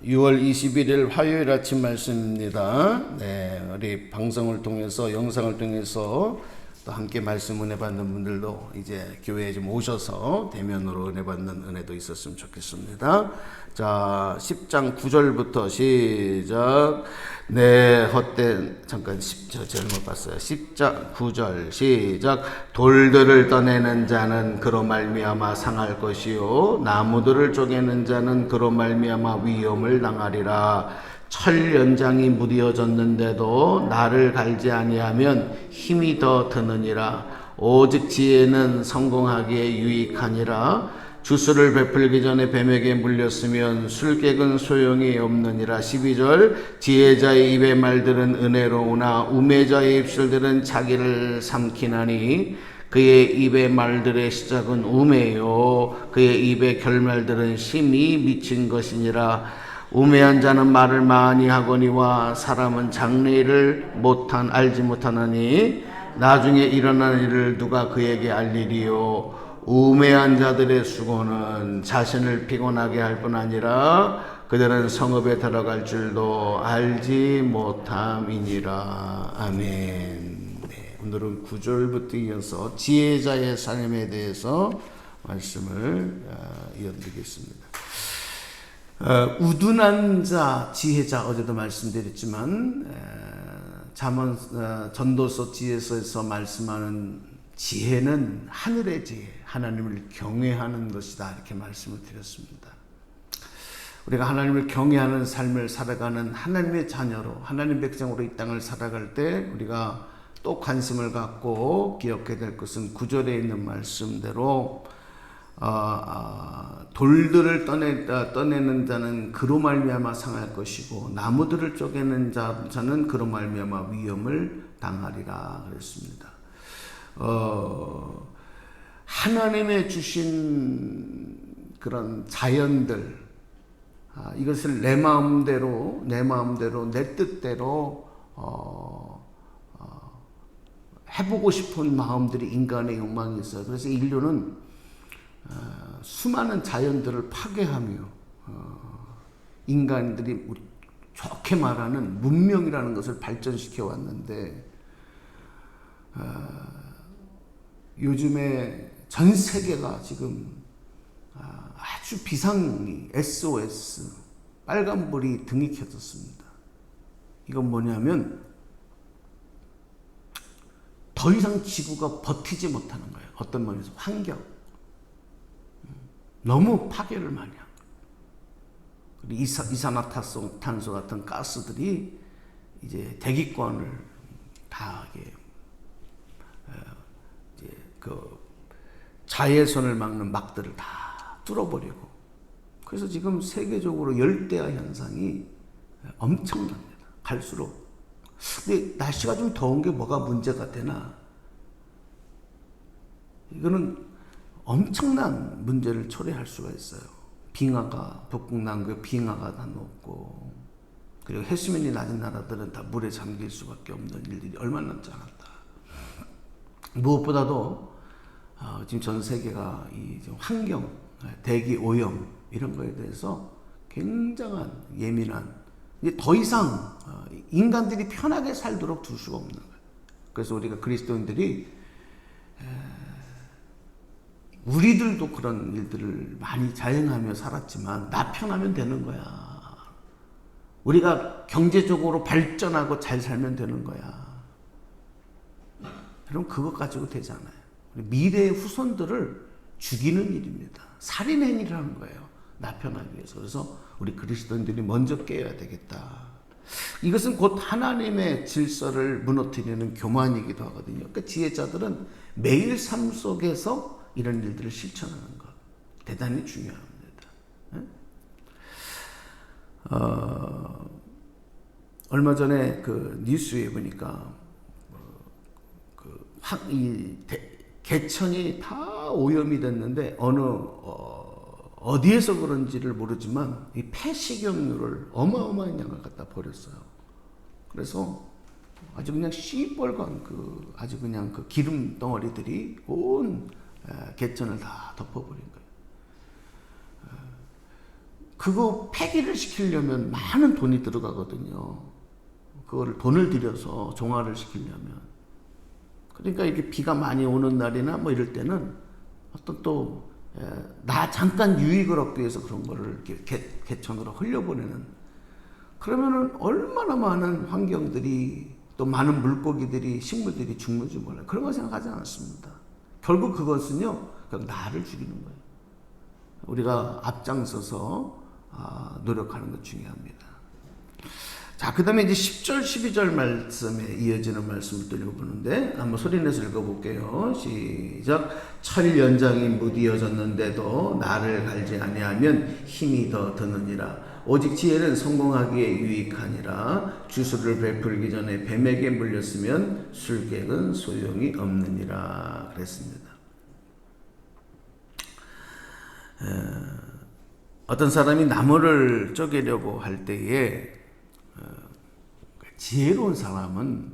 6월 21일 화요일 아침 말씀입니다. 네, 우리 방송을 통해서 영상을 통해서 또 함께 말씀 은혜 받는 분들도 이제 교회에 좀 오셔서 대면으로 은혜 받는 은혜도 있었으면 좋겠습니다. 자, 10장 9절부터 시작. 네, 헛된 잠깐 10절 잘못 봤어요. 10장 9절 시작. 돌들을 떠내는 자는 그로 말미암아 상할 것이요 나무들을 쪼개는 자는 그로 말미암아 위험을 당하리라. 철 연장이 무뎌졌는데도 나를 갈지 아니하면 힘이 더 드느니라. 오직 지혜는 성공하기에 유익하니라. 주스를 베풀기 전에 뱀에게 물렸으면 술객은 소용이 없느니라. 12절 지혜자의 입의 말들은 은혜로우나 우매자의 입술들은 자기를 삼키나니 그의 입의 말들의 시작은 우매요 그의 입의 결말들은 심히 미친 것이니라. 우매한 자는 말을 많이 하거니와 사람은 장래일을 알지 못하나니 나중에 일어날 일을 누가 그에게 알리리요. 우매한 자들의 수고는 자신을 피곤하게 할 뿐 아니라 그들은 성읍에 들어갈 줄도 알지 못함이니라. 아멘. 네, 오늘은 9절부터 이어서 지혜자의 삶에 대해서 말씀을 이어드리겠습니다. 우둔한 자, 지혜자 어제도 말씀드렸지만 잠언 전도서 지혜서에서 말씀하는 지혜는 하늘의 지혜, 하나님을 경외하는 것이다 이렇게 말씀을 드렸습니다. 우리가 하나님을 경외하는 삶을 살아가는 하나님의 자녀로 하나님 백성으로 이 땅을 살아갈 때 우리가 또 관심을 갖고 기억해야 될 것은 9절에 있는 말씀대로 돌들을 떠내는 자는 그로 말미암아 상할 것이고 나무들을 쪼개는 자는 그로 말미암아 위험을 당하리라 그랬습니다. 하나님의 주신 그런 자연들, 이것을 내 마음대로 내 뜻대로 해보고 싶은 마음들이 인간의 욕망이 있어요. 그래서 인류는 수많은 자연들을 파괴하며 인간들이 좋게 말하는 문명이라는 것을 발전시켜 왔는데 요즘에 전 세계가 지금 아주 비상이 SOS 빨간불이 등이 켜졌습니다. 이건 뭐냐면 더 이상 지구가 버티지 못하는 거예요. 어떤 면에서 환경 너무 파괴를 많이 한 거예요. 이산화탄소 같은 가스들이 이제 대기권을 다 이제 그 자외선을 막는 막들을 다 뚫어버리고, 그래서 지금 세계적으로 열대야 현상이 엄청납니다. 갈수록. 근데 날씨가 좀 더운 게 뭐가 문제가 되나? 이거는 엄청난 문제를 초래할 수가 있어요. 빙하가 북극 남극 빙하가 다 녹고, 그리고 해수면이 낮은 나라들은 다 물에 잠길 수밖에 없는 일들이 얼마 남지 않았다. 무엇보다도 지금 전 세계가 이 환경, 대기 오염 이런 거에 대해서 굉장한 예민한, 이제 더 이상 인간들이 편하게 살도록 둘 수가 없는 거예요. 그래서 우리가 그리스도인들이 우리들도 그런 일들을 많이 자행하며 살았지만 나 편하면 되는 거야. 우리가 경제적으로 발전하고 잘 살면 되는 거야. 여러분 그것 가지고 되지 않아요. 미래의 후손들을 죽이는 일입니다. 살인 행위를 하는 거예요. 나 편하기 위해서. 그래서 우리 그리스도인들이 먼저 깨어야 되겠다. 이것은 곧 하나님의 질서를 무너뜨리는 교만이기도 하거든요. 그러니까 지혜자들은 매일 삶 속에서 이런 일들을 실천하는 것 대단히 중요합니다. 얼마 전에 그 뉴스에 보니까 개천이 다 오염이 됐는데 어디에서 그런지를 모르지만 이 폐식용유를 어마어마한 양을 갖다 버렸어요. 그래서 아주 그냥 시뻘건 아주 그냥 그 기름 덩어리들이 온 개천을 다 덮어버린 거예요. 그거 폐기를 시키려면 많은 돈이 들어가거든요. 그거를 돈을 들여서 정화를 시키려면. 그러니까 이렇게 비가 많이 오는 날이나 뭐 이럴 때는 어떤 또 나 잠깐 유익을 얻기 위해서 그런 거를 이렇게 개천으로 흘려보내는, 그러면은 얼마나 많은 환경들이 또 많은 물고기들이 식물들이 죽는지 몰라요. 그런 거 생각하지 않았습니다. 결국 그것은요 그냥 나를 죽이는 거예요. 우리가 앞장서서 노력하는 것 중요합니다. 자, 그 다음에 이제 10절, 12절 말씀에 이어지는 말씀을 또 읽어보는데, 한번 소리내서 읽어볼게요. 시작. 철 연장이 무디어졌는데도 나를 갈지 아니하면 힘이 더 드느니라. 오직 지혜는 성공하기에 유익하니라. 주술을 베풀기 전에 뱀에게 물렸으면 술객은 소용이 없느니라. 그랬습니다. 어떤 사람이 나무를 쪼개려고 할 때에 지혜로운 사람은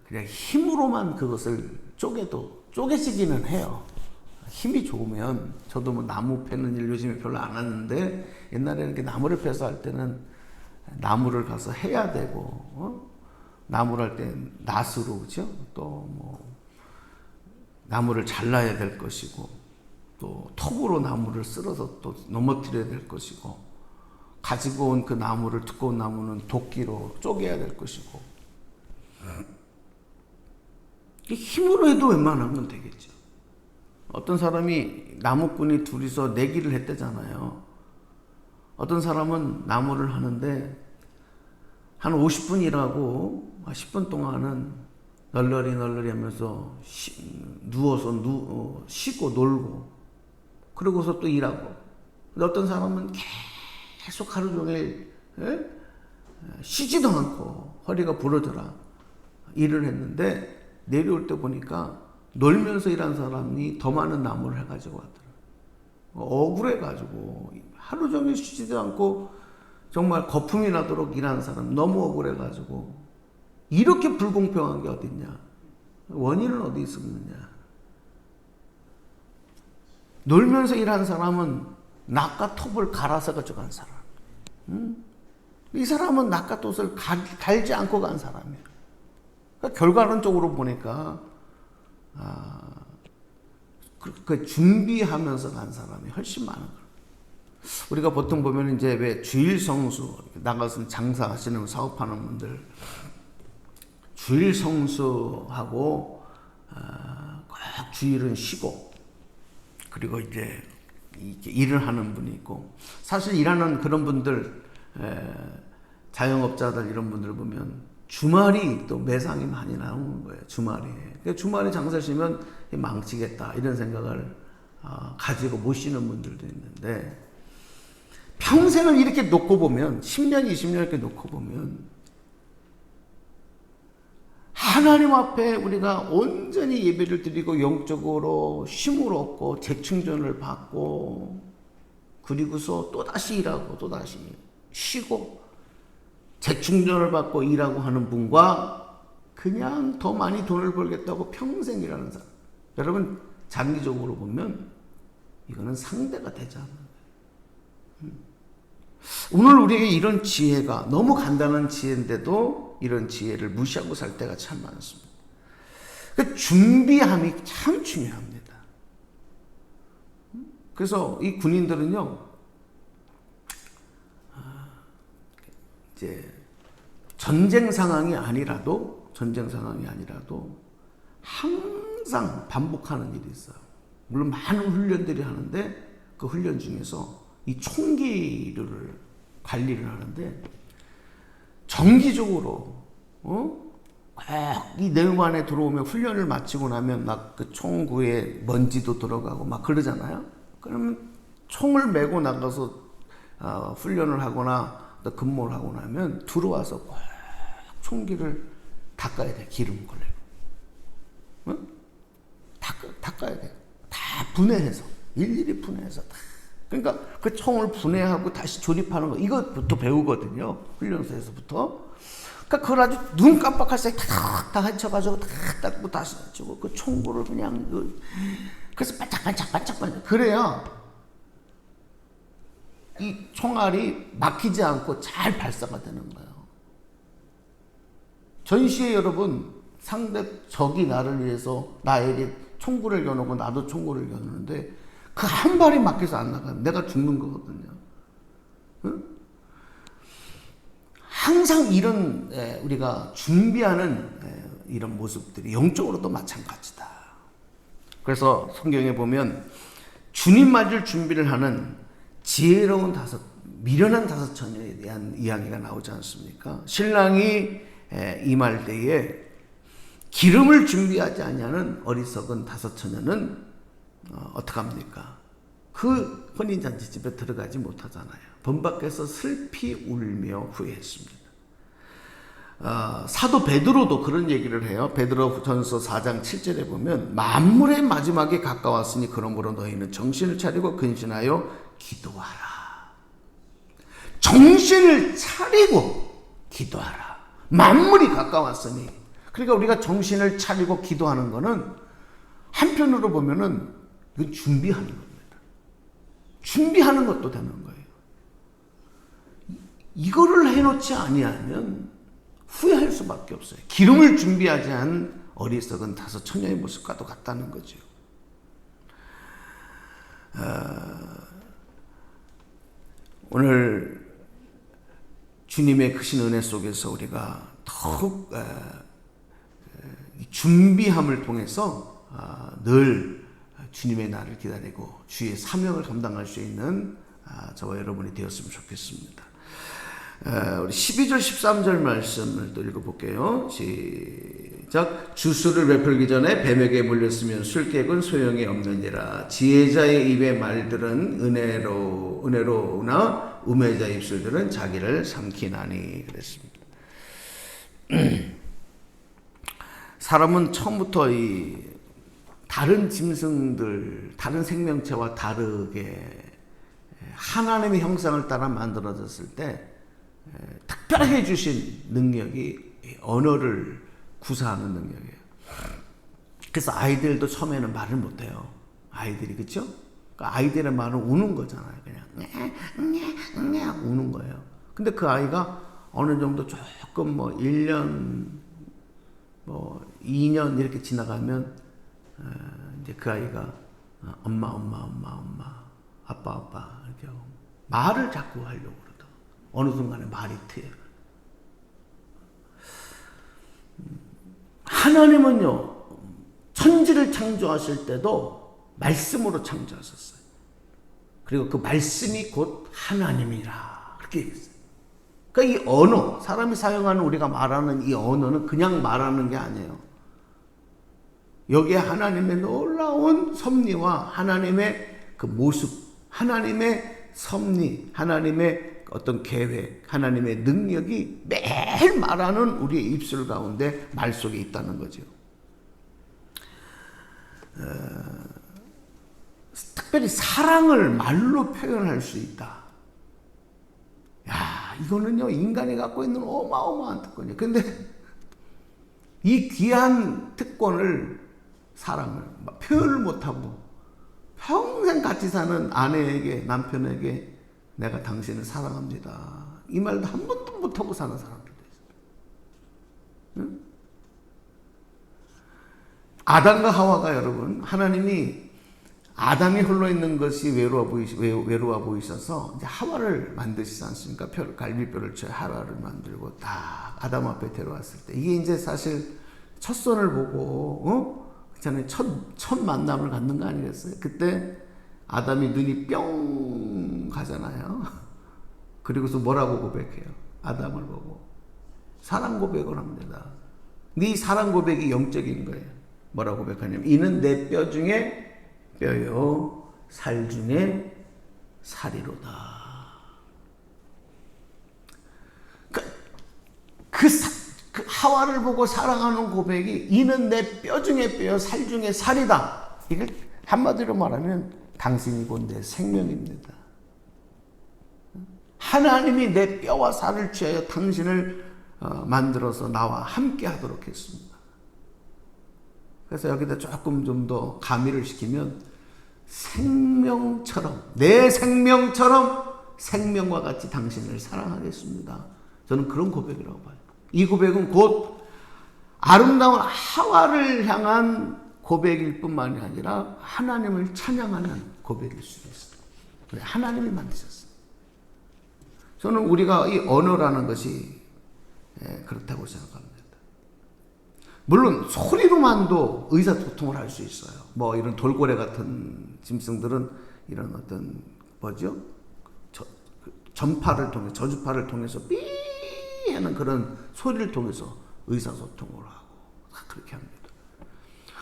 그냥 힘으로만 그것을 쪼개지기는 해요. 힘이 좋으면. 저도 뭐 나무 패는 일 요즘에 별로 안 하는데, 옛날에는 이렇게 나무를 패서 할 때는 나무를 가서 해야 되고, 나무를 할 때 낫으로, 그죠? 또 뭐 나무를 잘라야 될 것이고, 또 톱으로 나무를 쓸어서 또 넘어뜨려야 될 것이고, 가지고 온 그 나무를, 두꺼운 나무는 도끼로 쪼개야 될 것이고, 힘으로 해도 웬만하면 되겠죠. 어떤 사람이 나무꾼이 둘이서 내기를 했대잖아요. 어떤 사람은 나무를 하는데 한 50분 일하고 10분 동안은 널널이 하면서 누워서 쉬고 놀고, 그러고서 또 일하고. 근데 어떤 사람은 계속 하루 종일 쉬지도 않고 허리가 부러져라 일을 했는데, 내려올 때 보니까 놀면서 일한 사람이 더 많은 나무를 해가지고 왔더라고요. 억울해가지고 하루 종일 쉬지도 않고 정말 거품이 나도록 일하는 사람 너무 억울해가지고, 이렇게 불공평한 게 어딨냐. 원인은 어디 있었느냐. 놀면서 일하는 사람은 낫과 톱을 갈아서 가져간 사람. 이 사람은 낫과 톱을 갈지 않고 간 사람이에요. 그러니까 결과론적으로 보니까 그 준비하면서 간 사람이 훨씬 많은 거예요. 우리가 보통 보면 이제 왜 주일 성수 나가서 장사하시는 사업하는 분들 주일 성수하고 꼭 주일은 쉬고, 그리고 이제 일을 하는 분이 있고, 사실 일하는 그런 분들, 자영업자들 이런 분들 보면 주말이 또 매상이 많이 나오는 거예요. 주말에 장사 쉬면 망치겠다 이런 생각을 가지고 못 쉬는 분들도 있는데, 평생을 이렇게 놓고 보면 10년, 20년 이렇게 놓고 보면 하나님 앞에 우리가 온전히 예배를 드리고 영적으로 쉼을 얻고 재충전을 받고, 그리고서 또다시 일하고 또다시 쉬고 재충전을 받고 일하고 하는 분과 그냥 더 많이 돈을 벌겠다고 평생 일하는 사람, 여러분 장기적으로 보면 이거는 상대가 되지 않는 거예요. 오늘 우리에게 이런 지혜가 너무 간단한 지혜인데도 이런 지혜를 무시하고 살 때가 참 많습니다. 그 준비함이 참 중요합니다. 그래서 이 군인들은요, 이제 전쟁 상황이 아니라도 항상 반복하는 일이 있어요. 물론 많은 훈련들이 하는데 그 훈련 중에서 이 총기를 관리를 하는데 정기적으로 이 내관에 들어오면, 훈련을 마치고 나면 막 그 총구에 먼지도 들어가고 막 그러잖아요. 그러면 총을 메고 나가서 훈련을 하거나 근무를 하고 나면 들어와서 꼭 총기를 닦아야 돼. 기름 걸리고. 닦아야 돼. 다 분해해서, 일일이 분해해서 다. 그러니까 그 총을 분해하고 다시 조립하는 거, 이것부터 배우거든요. 훈련소에서부터. 그러니까 그걸 아주 눈 깜빡할 사이 다 헤쳐가지고 다 닦고 다시 헤쳐고, 그 총구를 그냥 그래서 반짝반짝 그래야 이 총알이 막히지 않고 잘 발사가 되는 거예요. 전시에 여러분, 상대 적이 나를 위해서 나에게 총구를 겨누고 나도 총구를 겨누는데 그 한 발이 막혀서 안 나가면 내가 죽는 거거든요. 응? 항상 이런 우리가 준비하는 이런 모습들이 영적으로도 마찬가지다. 그래서 성경에 보면 주님 맞을 준비를 하는 지혜로운 미련한 다섯 처녀에 대한 이야기가 나오지 않습니까? 신랑이 임할 때에 기름을 준비하지 아니하는 어리석은 다섯 처녀는 어떡합니까? 그 혼인잔치집에 들어가지 못하잖아요. 번밖에서 슬피 울며 후회했습니다. 사도 베드로도 그런 얘기를 해요. 베드로전서 4장 7절에 보면 만물의 마지막에 가까웠으니 그러므로 너희는 정신을 차리고 근신하여 기도하라. 정신을 차리고 기도하라. 만물이 가까웠으니. 그러니까 우리가 정신을 차리고 기도하는 것은 한편으로 보면은 이건 준비하는 겁니다. 준비하는 것도 되는 거예요. 이거를 해놓지 아니하면 후회할 수밖에 없어요. 기름을 준비하지 않은 어리석은 다섯 처녀의 모습과도 같다는 거죠. 오늘 주님의 크신 은혜 속에서 우리가 더욱 준비함을 통해서 늘 주님의 날을 기다리고 주의 사명을 감당할 수 있는 저와 여러분이 되었으면 좋겠습니다. 우리 12절 13절 말씀을 또 읽어볼게요. 시작. 주술을 베풀기 전에 뱀에게 물렸으면 술객은 소용이 없느니라. 지혜자의 입의 말들은 은혜로우나 우매자의 입술들은 자기를 삼키나니. 그랬습니다. 사람은 처음부터 이 다른 짐승들, 다른 생명체와 다르게 하나님의 형상을 따라 만들어졌을 때 특별하게 주신 능력이 언어를 구사하는 능력이에요. 그래서 아이들도 처음에는 말을 못해요. 아이들이, 그렇죠? 그러니까 아이들의 말은 우는 거잖아요. 그냥 우는 거예요. 근데 그 아이가 어느 정도 조금 1년 2년 이렇게 지나가면 이제 그 아이가 엄마 아빠 이렇게 하고 말을 자꾸 하려고 그러다. 어느 순간에 말이 트여요. 하나님은요, 천지를 창조하실 때도 말씀으로 창조하셨어요. 그리고 그 말씀이 곧 하나님이라 그렇게 얘기했어요. 그러니까 이 언어, 사람이 사용하는 우리가 말하는 이 언어는 그냥 말하는 게 아니에요. 여기에 하나님의 놀라운 섭리와 하나님의 그 모습, 하나님의 섭리, 하나님의 어떤 계획, 하나님의 능력이 매일 말하는 우리의 입술 가운데 말 속에 있다는 거죠. 특별히 사랑을 말로 표현할 수 있다. 야, 이거는요, 인간이 갖고 있는 어마어마한 특권이에요. 근데 이 귀한 특권을, 사랑을 표현을 못하고 평생 같이 사는 아내에게, 남편에게 내가 당신을 사랑합니다, 이 말도 한 번도 못하고 사는 사람들도 있어요. 응? 아담과 하와가, 여러분, 하나님이 아담이 홀로 있는 것이 외로워 보이셔서 이제 하와를 만드시지 않습니까? 갈비뼈를 쳐 하와를 만들고 딱 아담 앞에 데려왔을 때, 이게 이제 사실 첫 손을 보고 그렇잖아요. 첫 만남을 갖는 거 아니겠어요? 그때 아담이 눈이 뿅 가잖아요. 그리고서 뭐라고 고백해요? 아담을 보고 사랑 고백을 합니다. 네 사랑 고백이 영적인 거예요. 뭐라고 고백하냐면, 이는 내 뼈 중에 뼈요 살 중에 살이로다. 그 하와를 보고 사랑하는 고백이 이는 내 뼈 중에 뼈요 살 중에 살이다. 이걸 한마디로 말하면 당신이 곧 내 생명입니다. 하나님이 내 뼈와 살을 취하여 당신을 만들어서 나와 함께 하도록 했습니다. 그래서 여기다 조금 좀 더 가미를 시키면, 생명처럼, 내 생명처럼 생명과 같이 당신을 사랑하겠습니다. 저는 그런 고백이라고 봐요. 이 고백은 곧 아름다운 하와를 향한 고백일 뿐만이 아니라 하나님을 찬양하는 고백일 수도 있어요. 하나님이 만드셨어요. 저는 우리가 이 언어라는 것이 그렇다고 생각합니다. 물론 소리로만도 의사소통을 할 수 있어요. 뭐 이런 돌고래 같은 짐승들은 이런 어떤 뭐죠? 전파를 통해 저주파를 통해서 삐 하는 그런 소리를 통해서 의사소통을 하고 그렇게 합니다.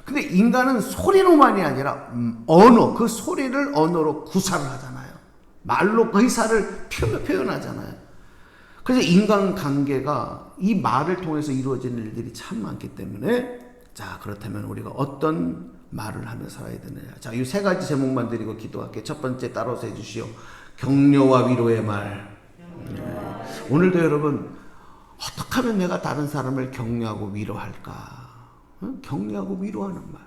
근데 인간은 소리로만이 아니라 언어, 그 소리를 언어로 구사를 하잖아요. 말로 그 의사를 표현하잖아요. 그래서 인간관계가 이 말을 통해서 이루어지는 일들이 참 많기 때문에 자, 그렇다면 우리가 어떤 말을 하며 살아야 되느냐. 자, 이 세 가지 제목만 드리고 기도할게요. 첫 번째 따라서 해주시오. 격려와 위로의 말. 오늘도 여러분 어떻게 하면 내가 다른 사람을 격려하고 위로할까? 격려하고 위로하는 말.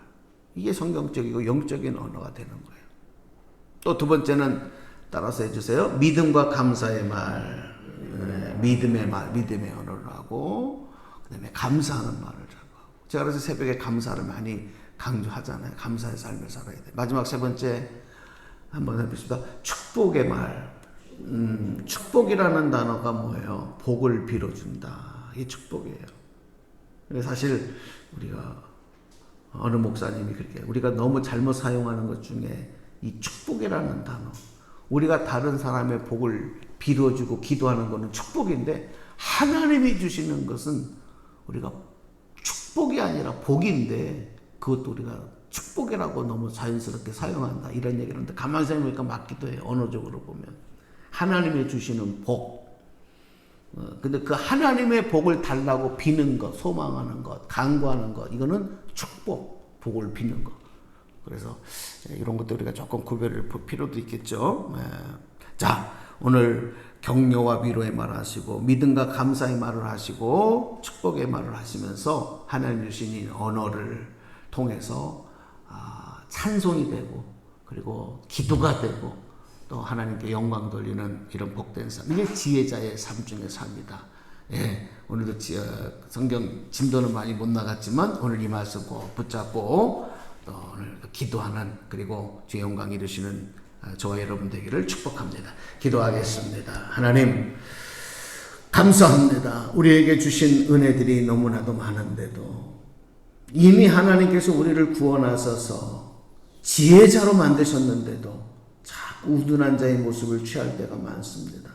이게 성경적이고 영적인 언어가 되는 거예요. 또 두 번째는 따라서 해주세요. 믿음과 감사의 말. 믿음의 말, 믿음의 언어를 하고 그 다음에 감사하는 말을 하고. 제가 그래서 새벽에 감사를 많이 강조하잖아요. 감사의 삶을 살아야 돼. 마지막 세 번째 한번 해보십시다. 축복의 말. 축복이라는 단어가 뭐예요? 복을 빌어준다. 이게 축복이에요. 사실 우리가 어느 목사님이 그렇게 우리가 너무 잘못 사용하는 것 중에 이 축복이라는 단어, 우리가 다른 사람의 복을 빌어주고 기도하는 것은 축복인데 하나님이 주시는 것은 우리가 축복이 아니라 복인데 그것도 우리가 축복이라고 너무 자연스럽게 사용한다 이런 얘기를 하는데 가만히 생각해보니까 맞기도 해요. 언어적으로 보면 하나님이 주시는 복, 근데 그 하나님의 복을 달라고 비는 것, 소망하는 것, 간구하는 것, 이거는 축복, 복을 비는 것. 그래서 이런 것도 우리가 조금 구별을 볼 필요도 있겠죠. 자, 오늘 격려와 위로의 말을 하시고 믿음과 감사의 말을 하시고 축복의 말을 하시면서 하나님 주신 이 언어를 통해서 찬송이 되고 그리고 기도가 되고 또 하나님께 영광 돌리는 이런 복된 삶. 이게 지혜자의 삶 중에 삶이다. 예, 오늘도 성경 진도는 많이 못 나갔지만 오늘 이 말씀 꼭 붙잡고 또 오늘 기도하는 그리고 주의 영광 이루시는 저와 여러분 되기를 축복합니다. 기도하겠습니다. 하나님 감사합니다. 우리에게 주신 은혜들이 너무나도 많은데도 이미 하나님께서 우리를 구원하셔서 지혜자로 만드셨는데도 자꾸 우둔한 자의 모습을 취할 때가 많습니다.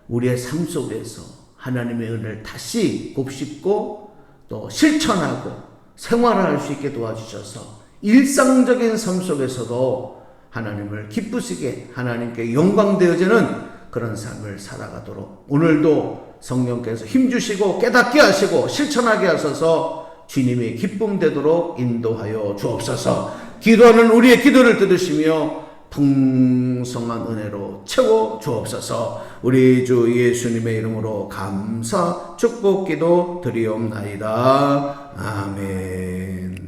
우리의 삶 속에서 하나님의 은혜를 다시 곱씹고 또 실천하고 생활할 수 있게 도와주셔서 일상적인 삶 속에서도 하나님을 기쁘시게 하나님께 영광되어지는 그런 삶을 살아가도록 오늘도 성령께서 힘주시고 깨닫게 하시고 실천하게 하셔서 주님의 기쁨 되도록 인도하여 주옵소서. 기도하는 우리의 기도를 들으시며 풍성한 은혜로 채워 주옵소서. 우리 주 예수님의 이름으로 감사 축복 기도 드리옵나이다. 아멘.